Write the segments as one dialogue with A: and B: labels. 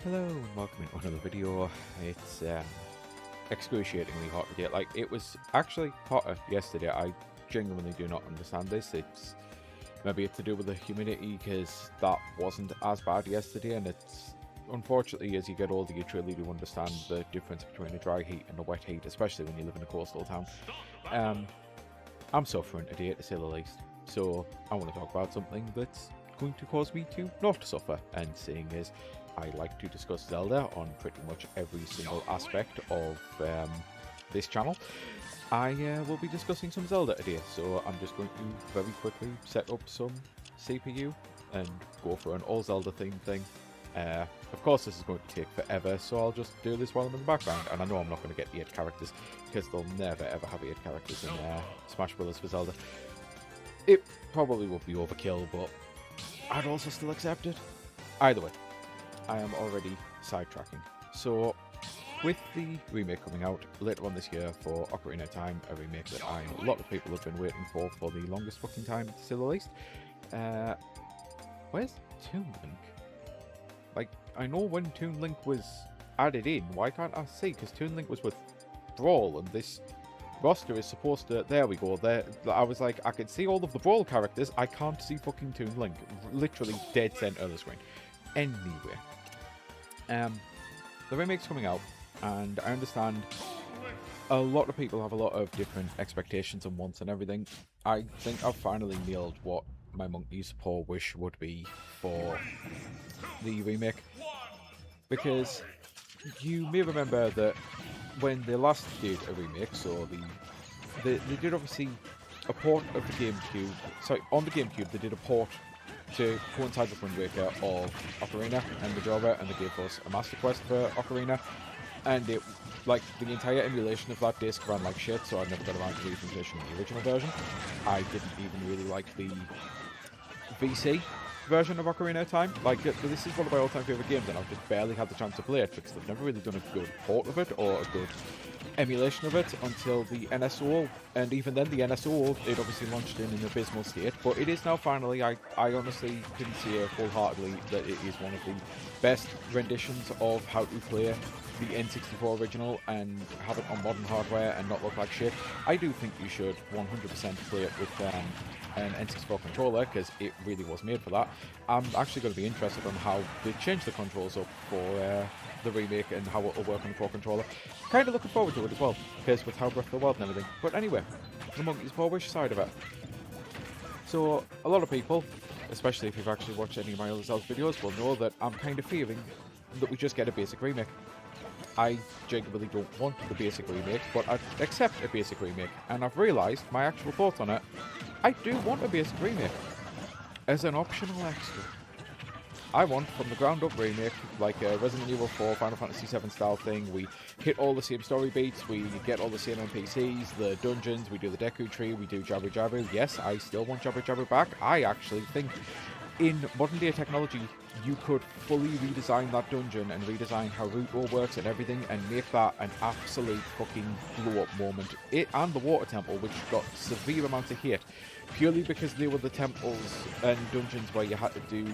A: Hello and welcome to another video. It's excruciatingly hot today. Like, it was actually hotter yesterday. I genuinely do not understand this. Maybe it's to do with the humidity, because that wasn't as bad yesterday, and it's unfortunately, as you get older, you truly do understand the difference between a dry heat and a wet heat, especially when you live in a coastal town. I'm suffering today, to say the least, so I want to talk about something that's going to cause me to not suffer, and seeing as I like to discuss Zelda on pretty much every single aspect of this channel, I will be discussing some Zelda today. So I'm just going to very quickly set up some CPU and go for an all Zelda themed thing. Of course this is going to take forever, so I'll just do this while I'm in the background, and I know I'm not going to get 8 characters, because they'll never ever have 8 characters in Smash Bros. For Zelda. It probably would be overkill, but I'd also still accept it. Either way, I am already sidetracking. So, with the remake coming out later on this year for Ocarina of Time, a remake that I know a lot of people have been waiting for the longest fucking time, to say the least. Where's Toon Link? Like, I know when Toon Link was added in, why can't I see? Because Toon Link was with Brawl, and this roster is supposed to... There we go. There, I was like, I can see all of the Brawl characters, I can't see fucking Toon Link. Literally dead center of the screen. Anyway, the remake's coming out, and I understand a lot of people have a lot of different expectations and wants and everything. I think I've finally nailed what my monkey's paw wish would be for the remake, because you may remember that when they last did a remake, so they did obviously a port of the GameCube. Sorry, on the GameCube they did a port to coincide with Wind Waker of Ocarina and Majora, and they gave us a Master Quest for Ocarina, and it, like, the entire emulation of that disc ran like shit, so I never got around to replaying the original version. I didn't even really like the VC version of Ocarina of Time. Like, this is one of my all-time favourite games, and I've just barely had the chance to play it, because they've never really done a good port of it, or a good emulation of it, until the NSO, and even then the NSO, it obviously launched in an abysmal state, but it is now finally, I honestly can say full-heartedly that it is one of the best renditions of how to play the N64 original and have it on modern hardware and not look like shit. I do think you should 100% play it with an N64 controller, because it really was made for that. I'm actually going to be interested on how they change the controls up for the remake and how it will work on the Pro Controller. Kind of looking forward to it as well, because with how Breath of the Wild and everything. But anyway, the monkey's paw wish side of it. So, a lot of people, especially if you've actually watched any of my other Zelda videos, will know that I'm kind of fearing that we just get a basic remake. I genuinely don't want the basic remake, but I'd accept a basic remake, and I've realised my actual thoughts on it. I do want a basic remake as an optional extra. I want from the ground up remake, like a Resident Evil 4, Final Fantasy 7 style thing. We hit all the same story beats, we get all the same NPCs, the dungeons, we do the Deku Tree, we do Jabu Jabu. Yes, I still want Jabu Jabu back. I actually think in modern day technology, you could fully redesign that dungeon and redesign how Root Roll works and everything, and make that an absolute fucking blow up moment. It and the Water Temple, which got severe amounts of hate, purely because they were the temples and dungeons where you had to do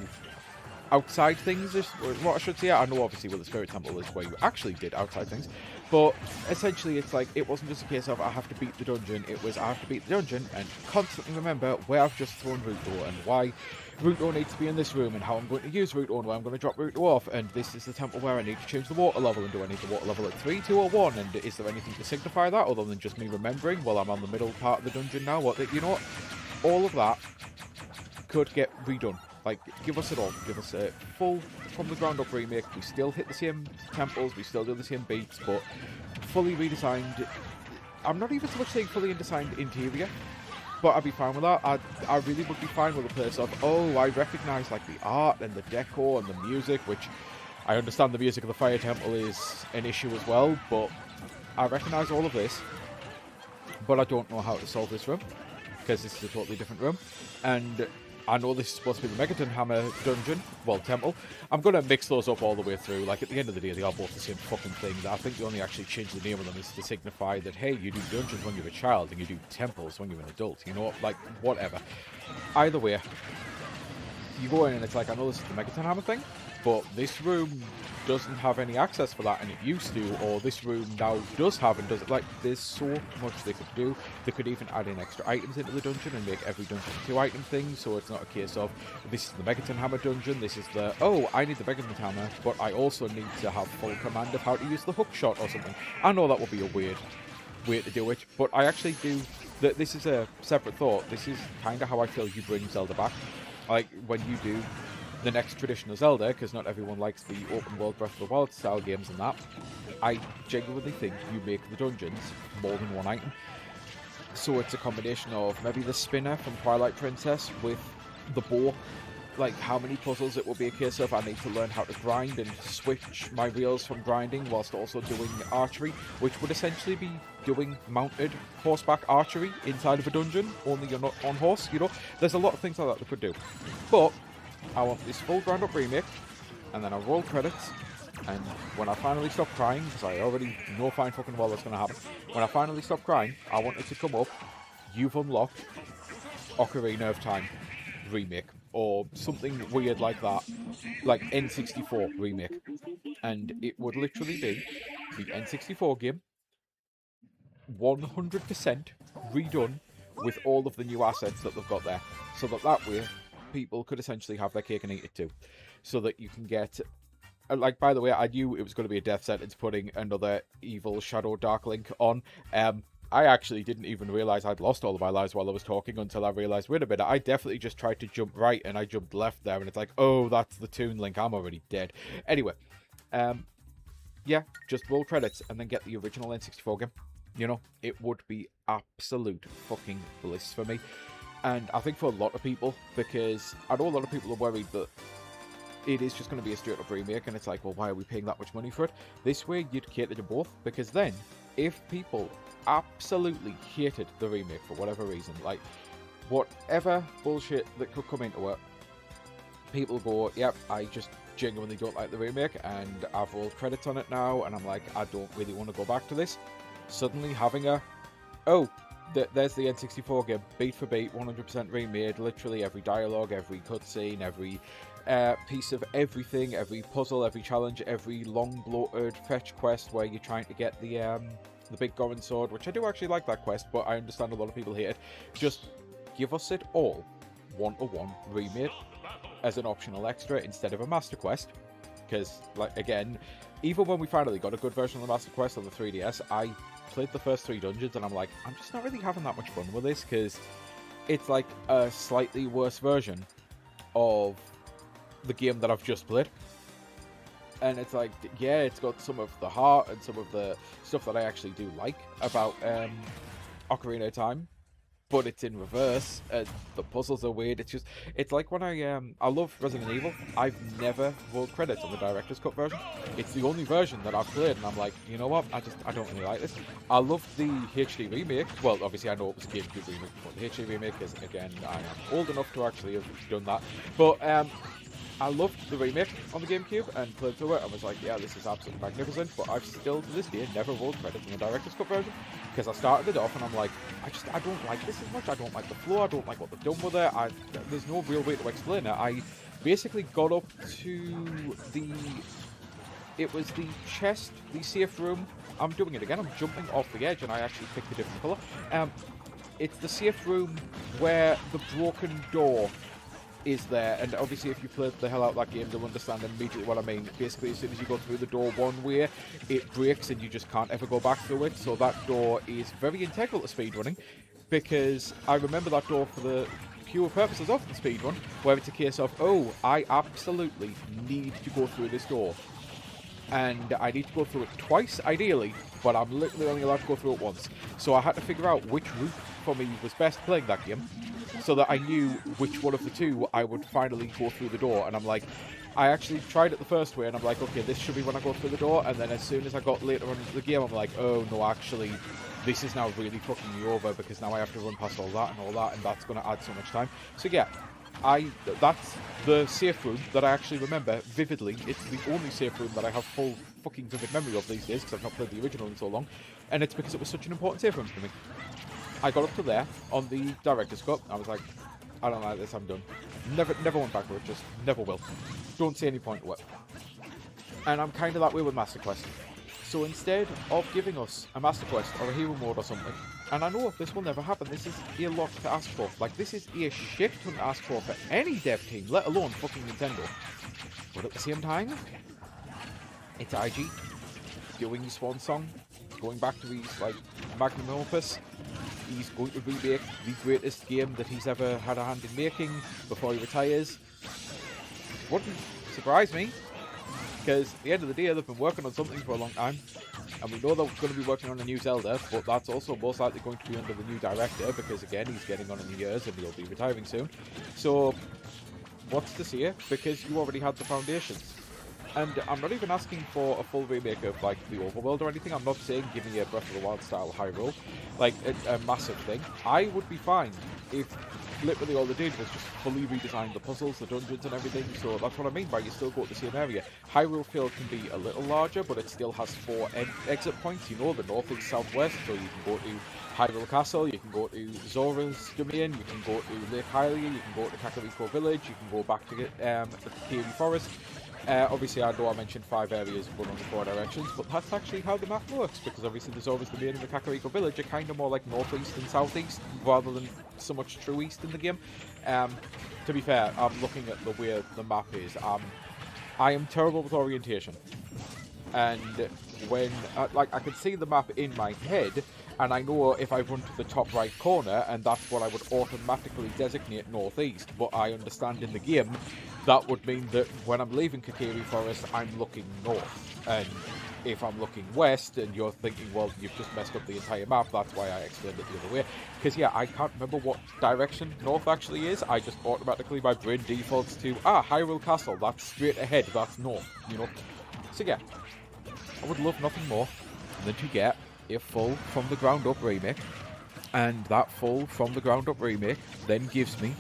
A: outside things, is what I should say. I know obviously with the Spirit Temple is where you actually did outside things, but essentially it's like, it wasn't just a case of I have to beat the dungeon, it was I have to beat the dungeon and constantly remember where I've just thrown Ruto and why Ruto needs to be in this room and how I'm going to use Ruto and where I'm going to drop Ruto off, and this is the temple where I need to change the water level, and do I need the water level at 3, 2 or 1, and is there anything to signify that other than just me remembering, well, I'm on the middle part of the dungeon now, what, you know what, all of that could get redone. Like, give us it all. Give us a full, from the ground up remake. We still hit the same temples, we still do the same beats, but fully redesigned. I'm not even so much saying fully redesigned interior, but I'd be fine with that. I really would be fine with a place of, oh, I recognise like the art and the decor and the music, which I understand the music of the Fire Temple is an issue as well, but I recognise all of this, but I don't know how to solve this room, because this is a totally different room, and I know this is supposed to be the Megaton Hammer dungeon, well, temple. I'm going to mix those up all the way through. Like, at the end of the day, they are both the same fucking thing. I think they only actually change the name of them is to signify that, hey, you do dungeons when you're a child and you do temples when you're an adult. You know, like, whatever. Either way, you go in and it's like, I know this is the Megaton Hammer thing, but this room doesn't have any access for that and it used to, or this room now does have and doesn't. Like, there's so much they could do. They could even add in extra items into the dungeon and make every dungeon a 2-item thing, so it's not a case of, this is the Megaton Hammer dungeon, this is the, oh, I need the Megaton Hammer, but I also need to have full command of how to use the hook shot or something. I know that would be a weird way to do it, but I actually do, that this is a separate thought. This is kind of how I feel you bring Zelda back. Like, when you do the next traditional Zelda, because not everyone likes the open world Breath of the Wild style games and that, I genuinely think you make the dungeons more than one item. So it's a combination of maybe the spinner from Twilight Princess with the bow. Like, how many puzzles it will be a case of I need to learn how to grind and switch my wheels from grinding whilst also doing archery, which would essentially be doing mounted horseback archery inside of a dungeon, only you're not on horse, you know? There's a lot of things like that they could do. But I want this full ground up remake, and then I roll credits, and when I finally stop crying, because I already know fine fucking well what's going to happen, when I finally stop crying, I want it to come up, you've unlocked Ocarina of Time remake, or something weird like that, like N64 remake, and it would literally be the N64 game 100% redone with all of the new assets that they've got there, so that way people could essentially have their cake and eat it too, so that you can get, like, by the way, I knew it was going to be a death sentence putting another evil Shadow Dark Link on. I actually didn't even realise I'd lost all of my lives while I was talking until I realised, wait a minute, I definitely just tried to jump right and I jumped left there, and it's like, oh, that's the Toon Link, I'm already dead. Anyway, yeah, just roll credits and then get the original N64 game. You know, it would be absolute fucking bliss for me. And I think for a lot of people, because I know a lot of people are worried that it is just going to be a straight up remake, and it's like, well, why are we paying that much money for it? This way, you'd cater to both, because then, if people absolutely hated the remake for whatever reason, like, whatever bullshit that could come into it, people go, yep, I just genuinely don't like the remake, and I've rolled credits on it now, and I'm like, I don't really want to go back to this. Suddenly having a, oh, there's the N64 game, beat for beat, 100% remade, literally every dialogue, every cutscene, every piece of everything, every puzzle, every challenge, every long bloated fetch quest where you're trying to get the big Goron sword, which I do actually like that quest, but I understand a lot of people hate it. Just give us it all 1-to-1 remade as an optional extra instead of a master quest, because, like, again, even when we finally got a good version of the master quest on the 3DS, I played the first 3 dungeons and I'm like, I'm just not really having that much fun with this, because it's like a slightly worse version of the game that I've just played. And it's like, yeah, it's got some of the heart and some of the stuff that I actually do like about Ocarina of Time, but it's in reverse. The puzzles are weird. It's just, it's like when I love Resident Evil. I've never rolled credits on the director's cut version. It's the only version that I've played, and I'm like, you know what? I don't really like this. I love the HD remake. Well, obviously I know it was a GameCube remake before the HD remake, because again, I am old enough to actually have done that. But I loved the remake on the GameCube and played through it and was like, yeah, this is absolutely magnificent, but I've still, to this day, never rolled credits in the director's cut version, because I started it off and I'm like, I don't like this as much, I don't like the flow, I don't like what they've done with it, there's no real way to explain it. I basically got up to it was the chest, the safe room, I'm doing it again, I'm jumping off the edge and I actually picked a different colour. It's the safe room where the broken door is there, and obviously if you played the hell out of that game, you'll understand immediately what I mean. Basically, as soon as you go through the door one way, it breaks and you just can't ever go back through it, so that door is very integral to speedrunning, because I remember that door for the pure purposes of the speedrun, where it's a case of, oh, I absolutely need to go through this door, and I need to go through it twice, ideally, but I'm literally only allowed to go through it once. So I had to figure out which route for me was best playing that game, so that I knew which one of the two I would finally go through the door. And I'm like, I actually tried it the first way, and I'm like, okay, this should be when I go through the door. And then as soon as I got later on into the game, I'm like, oh no, actually, this is now really fucking me over, because now I have to run past all that, and that's going to add so much time. So yeah, that's the safe room that I actually remember vividly. It's the only safe room that I have full fucking vivid memory of these days, because I've not played the original in so long, and it's because it was such an important safe room for me. I got up to there on the director's cut. I was like, I don't like this, I'm done. Never went back to it, just never will. Don't see any point to it. And I'm kind of that way with Master Quest. So instead of giving us a Master Quest or a hero mode or something, and I know this will never happen, this is a lot to ask for. Like, this is a shit ton to ask for any dev team, let alone fucking Nintendo. But at the same time, it's IG doing his swan song, going back to his, like, magnum opus. He's going to remake the greatest game that he's ever had a hand in making before he retires. Wouldn't surprise me, because at the end of the day, they've been working on something for a long time. And we know they're going to be working on a new Zelda, but that's also most likely going to be under the new director, because again, he's getting on in the years and he'll be retiring soon. So, what's to say? Because you already had the foundations. And I'm not even asking for a full remake of, like, the overworld or anything. I'm not saying give me a Breath of the Wild style Hyrule, like a massive thing. I would be fine if literally all they did was just fully redesign the puzzles, the dungeons and everything. So that's what I mean by you still go to the same area. Hyrule Field can be a little larger, but it still has 4 exit points. You know, the north, east, southwest. So you can go to Hyrule Castle, you can go to Zora's Domain, you can go to Lake Hylia, you can go to Kakariko Village, you can go back to the Kiri Forest. Obviously, I know I mentioned 5 areas going on the 4 directions, but that's actually how the map works, because obviously the Zora's Domain and the Kakariko Village are kind of more like northeast and southeast, rather than so much true east in the game. To be fair, I'm looking at the way the map is. I am terrible with orientation. And when, I can see the map in my head, and I know if I run to the top right corner, and that's what I would automatically designate northeast, but I understand in the game, that would mean that when I'm leaving Kakiri Forest, I'm looking north. And if I'm looking west, and you're thinking, well, you've just messed up the entire map, that's why I explained it the other way. Because, yeah, I can't remember what direction north actually is. I just automatically, my brain defaults to, Hyrule Castle, that's straight ahead, that's north, you know. So, yeah, I would love nothing more than to get a full from the ground up remake, and that full from the ground up remake then gives me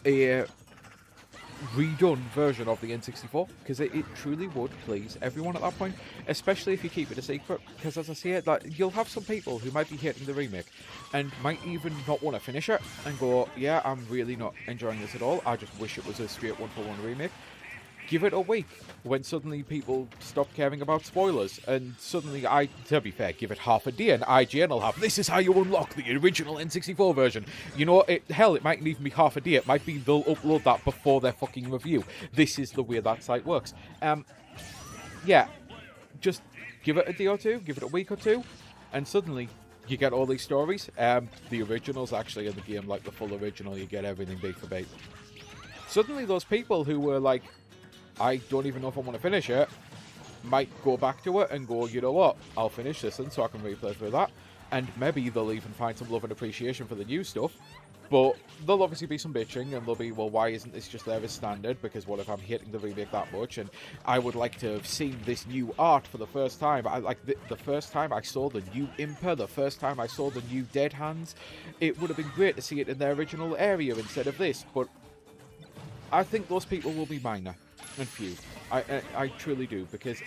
A: a redone version of the N64, because it truly would please everyone at that point, especially if you keep it a secret, because as I say it, like, you'll have some people who might be hating the remake and might even not want to finish it and go, yeah, I'm really not enjoying this at all, I just wish it was a straight one-for-one remake. Give it a week, when suddenly people stop caring about spoilers, and suddenly, to be fair, give it half a day, and IGN will have, this is how you unlock the original N64 version. You know, hell, it mightn't even be half a day, it might be they'll upload that before their fucking review. This is the way that site works. Yeah, just give it a day or two, give it a week or two, and suddenly, you get all these stories. The original's actually in the game, like the full original, you get everything beat for beat. Suddenly, those people who were like, I don't even know if I want to finish it, might go back to it and go, you know what, I'll finish this and so I can replay through that. And maybe they'll even find some love and appreciation for the new stuff. But there'll obviously be some bitching, and they'll be, well, why isn't this just there as standard? Because what if I'm hating the remake that much? And I would like to have seen this new art for the first time. I like the first time I saw the new Impa, the first time I saw the new Dead Hands. It would have been great to see it in their original area instead of this. But I think those people will be minor and few. I truly do, because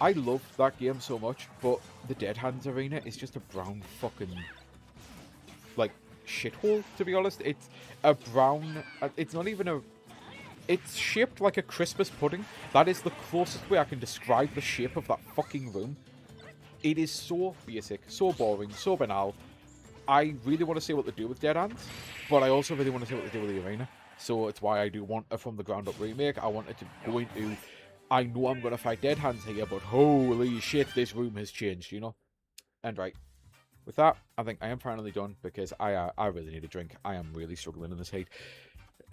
A: I love that game so much, but the Dead Hands arena is just a brown fucking, like, shithole, to be honest. It's a brown, it's not even a, it's shaped like a Christmas pudding. That is the closest way I can describe the shape of that fucking room. It is so basic, so boring, so banal. I really want to see what they do with Dead Hands, but I also really want to see what they do with the arena. So it's why I do want a from the ground up remake. I want it to go into, I know I'm going to fight Dead Hands here, but holy shit, this room has changed, you know? And right, with that, I think I am finally done, because I really need a drink. I am really struggling in this heat.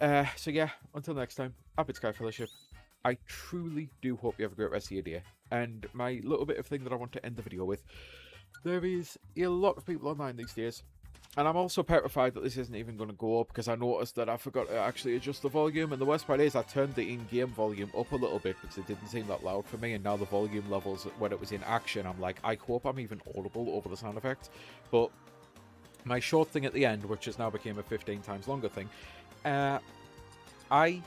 A: So yeah, until next time, I've been Sky Fellowship. I truly do hope you have a great rest of your day. And my little bit of thing that I want to end the video with, there is a lot of people online these days, and I'm also petrified that this isn't even going to go up, because I noticed that I forgot to actually adjust the volume, and the worst part is I turned the in-game volume up a little bit because it didn't seem that loud for me, and now the volume levels when it was in action, I'm like, I hope I'm even audible over the sound effects. But my short thing at the end, which has now become a 15 times longer thing, I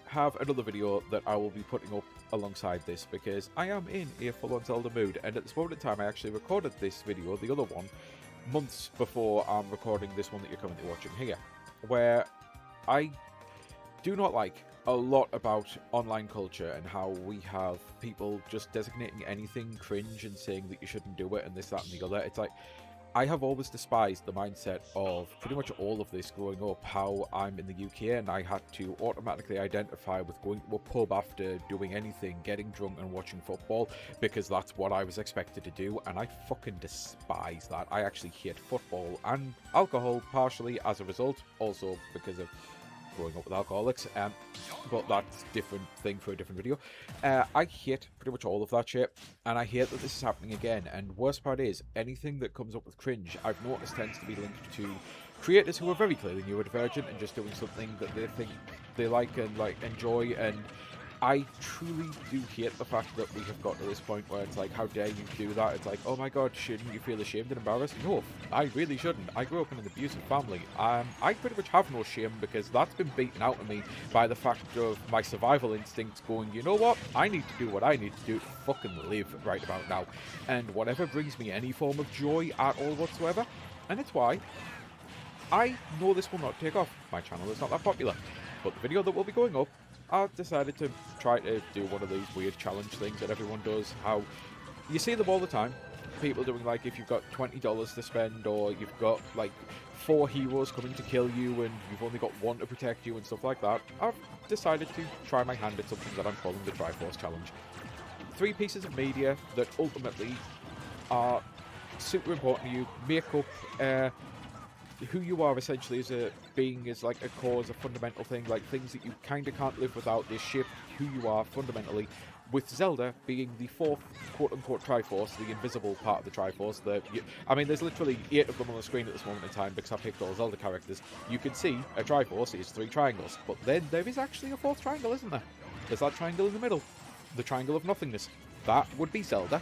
A: have another video that I will be putting up alongside this, because I am in a full-on Zelda mood, and at this moment in time I actually recorded this video, the other one, months before I'm recording this one that you're currently watching here, where I do not like a lot about online culture and how we have people just designating anything cringe and saying that you shouldn't do it and this, that, and the other. It's like, I have always despised the mindset of pretty much all of this growing up, how I'm in the UK and I had to automatically identify with going to a pub after doing anything, getting drunk and watching football, because that's what I was expected to do, and I fucking despise that. I actually hate football and alcohol partially as a result, also because of growing up with alcoholics, but that's a different thing for a different video. I hate pretty much all of that shit, and I hate that this is happening again. And worst part is, anything that comes up with cringe, I've noticed tends to be linked to creators who are very clearly neurodivergent and just doing something that they think they like and enjoy. And I truly do hate the fact that we have got to this point where it's like, how dare you do that? It's like, oh my god, shouldn't you feel ashamed and embarrassed? No, I really shouldn't. I grew up in an abusive family. I pretty much have no shame, because that's been beaten out of me by the fact of my survival instincts going, you know what? I need to do what I need to do to fucking live right about now. And whatever brings me any form of joy at all whatsoever. And it's why I know this will not take off. My channel is not that popular. But the video that will be going up, I've decided to try to do one of these weird challenge things that everyone does. How you see them all the time. People doing, like, if you've got $20 to spend, or you've got like 4 heroes coming to kill you and you've only got 1 to protect you and stuff like that. I've decided to try my hand at something that I'm calling the Triforce Challenge. 3 pieces of media that ultimately are super important to you, make up who you are essentially as a being, is like a core, as a fundamental thing, like things that you kind of can't live without. They shape who you are fundamentally, with Zelda being the 4th quote-unquote Triforce, the invisible part of the Triforce. I mean, there's literally 8 of them on the screen at this moment in time because I picked all Zelda characters. You can see a Triforce is 3 triangles, but then there is actually a 4th triangle, isn't there? There's that triangle in the middle, the triangle of nothingness. That would be Zelda,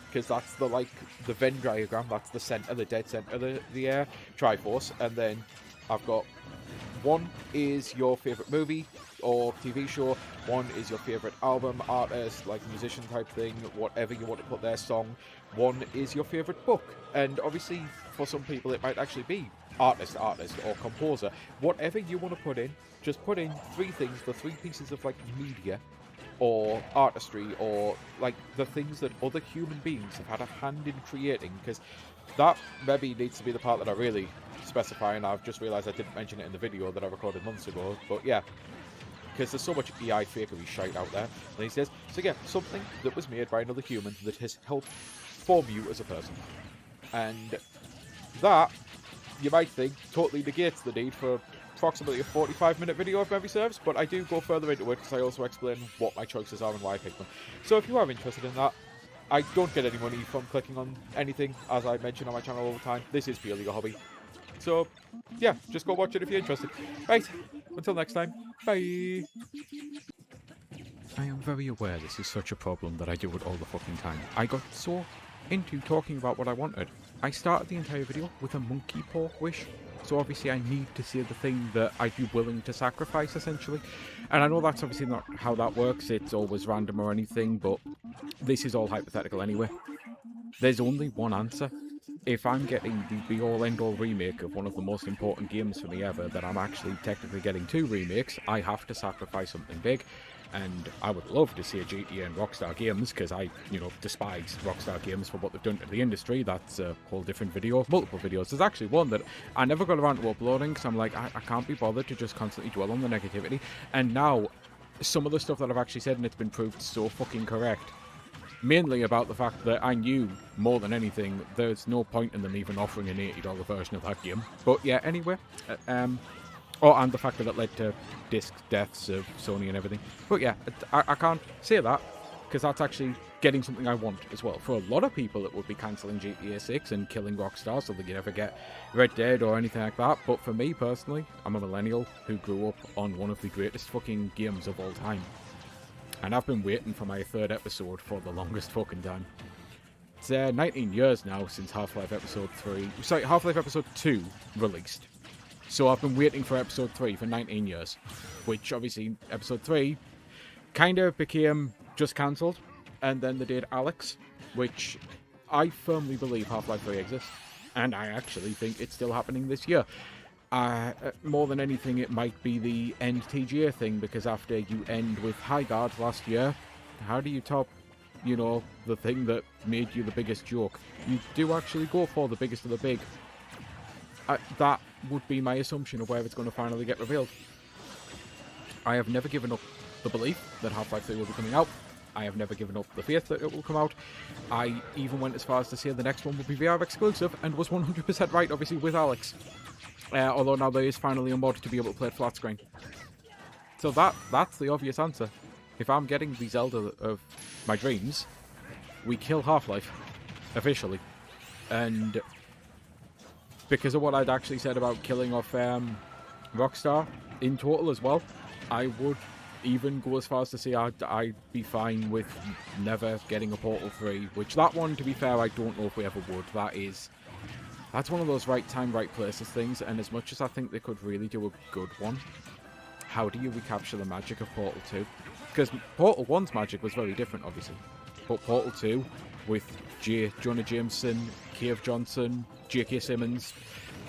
A: because that's the Venn diagram, that's the center, the dead center of the Triforce. And then I've got 1 is your favorite movie or TV show, 1 is your favorite album, artist, like musician type thing, whatever you want to put there, song, 1 is your favorite book. And obviously for some people it might actually be artist or composer. Whatever you want to put in, just put in 3 things, the 3 pieces of like media or artistry, or like the things that other human beings have had a hand in creating, because that maybe needs to be the part that I really specify, and I've just realised I didn't mention it in the video that I recorded months ago. But yeah, because there's so much AI fakery shite out there. And he says, so yeah, something that was made by another human that has helped form you as a person. And that, you might think, totally negates the need for approximately a 45-minute video if memory serves, but I do go further into it because I also explain what my choices are and why I picked them. So if you are interested in that, I don't get any money from clicking on anything, as I mention on my channel all the time. This is purely a hobby. So yeah, just go watch it if you're interested. Right, until next time, bye! I am very aware this is such a problem that I do it all the fucking time. I got so into talking about what I wanted. I started the entire video with a monkey paw wish. So obviously I need to say the thing that I'd be willing to sacrifice, essentially. And I know that's obviously not how that works, it's always random or anything, but this is all hypothetical anyway. There's only one answer. If I'm getting the be-all end-all remake of one of the most important games for me ever, that I'm actually technically getting 2 remakes, I have to sacrifice something big. And I would love to see a GTA and Rockstar Games, because I, despise Rockstar Games for what they've done to the industry. That's a whole different video, multiple videos. There's actually one that I never got around to uploading, because I'm like, I can't be bothered to just constantly dwell on the negativity. And now, some of the stuff that I've actually said, and it's been proved so fucking correct. Mainly about the fact that I knew, more than anything, there's no point in them even offering an $80 version of that game. But yeah, anyway, oh, and the fact that it led to disc deaths of Sony and everything. But yeah, I can't say that, because that's actually getting something I want as well. For a lot of people, it would be cancelling GTA 6 and killing Rockstar so they could never get Red Dead or anything like that. But for me, personally, I'm a millennial who grew up on one of the greatest fucking games of all time. And I've been waiting for my 3rd episode for the longest fucking time. It's 19 years now since Half-Life Episode 2 released. So I've been waiting for Episode 3 for 19 years, which obviously Episode 3 kind of became just cancelled, and then they did Alex, which I firmly believe Half-Life 3 exists, and I actually think it's still happening this year. More than anything, it might be the end TGA thing, because after you end with High Guard last year, how do you top, you know, the thing that made you the biggest joke? You do actually go for the biggest of the big. That would be my assumption of where it's going to finally get revealed. I have never given up the belief that Half-Life 3 will be coming out. I have never given up the faith that it will come out. I even went as far as to say the next one will be VR exclusive, and was 100% right, obviously, with Alex. Although now there is finally a mod to be able to play it flat screen. So that's the obvious answer. If I'm getting the Zelda of my dreams, we kill Half-Life. Officially. And because of what I'd actually said about killing off Rockstar in total as well, I would even go as far as to say I'd be fine with never getting a Portal 3, which that one, to be fair, I don't know if we ever would. That's one of those right time, right places things, and as much as I think they could really do a good one, how do you recapture the magic of Portal 2? Because Portal 1's magic was very different, obviously, but Portal 2, with Jonah Jameson, Cave Johnson, J.K. Simmons,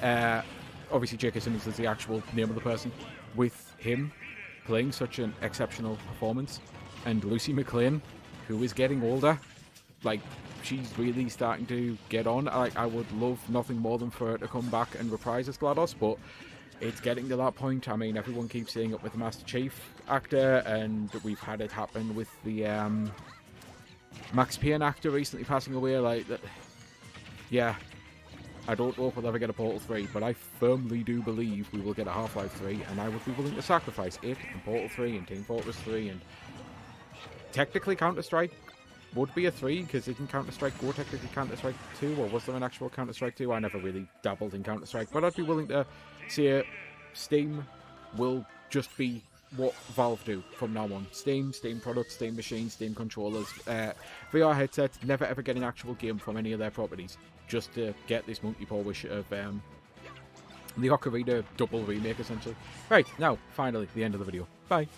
A: obviously J.K. Simmons is the actual name of the person, with him playing such an exceptional performance, and Lucy McLean, who is getting older, like, she's really starting to get on. I would love nothing more than for her to come back and reprise as GLaDOS, but it's getting to that point. I mean, everyone keeps saying it with the Master Chief actor, and we've had it happen with the Max Payne actor recently passing away. Like, yeah, I don't know if we'll ever get a Portal 3, but I firmly do believe we will get a Half-Life 3, and I would be willing to sacrifice it and Portal 3 and Team Fortress 3, and technically Counter-Strike would be a 3, because isn't Counter-Strike Go technically Counter-Strike 2, or was there an actual Counter-Strike 2? I never really dabbled in Counter-Strike, but I'd be willing to say Steam will just be what Valve do from now on. Steam products, Steam machines, Steam controllers, VR headsets, never ever get an actual game from any of their properties, just to get this monkey paw wish of the Ocarina double remake, essentially. Right, now, finally, the end of the video. Bye.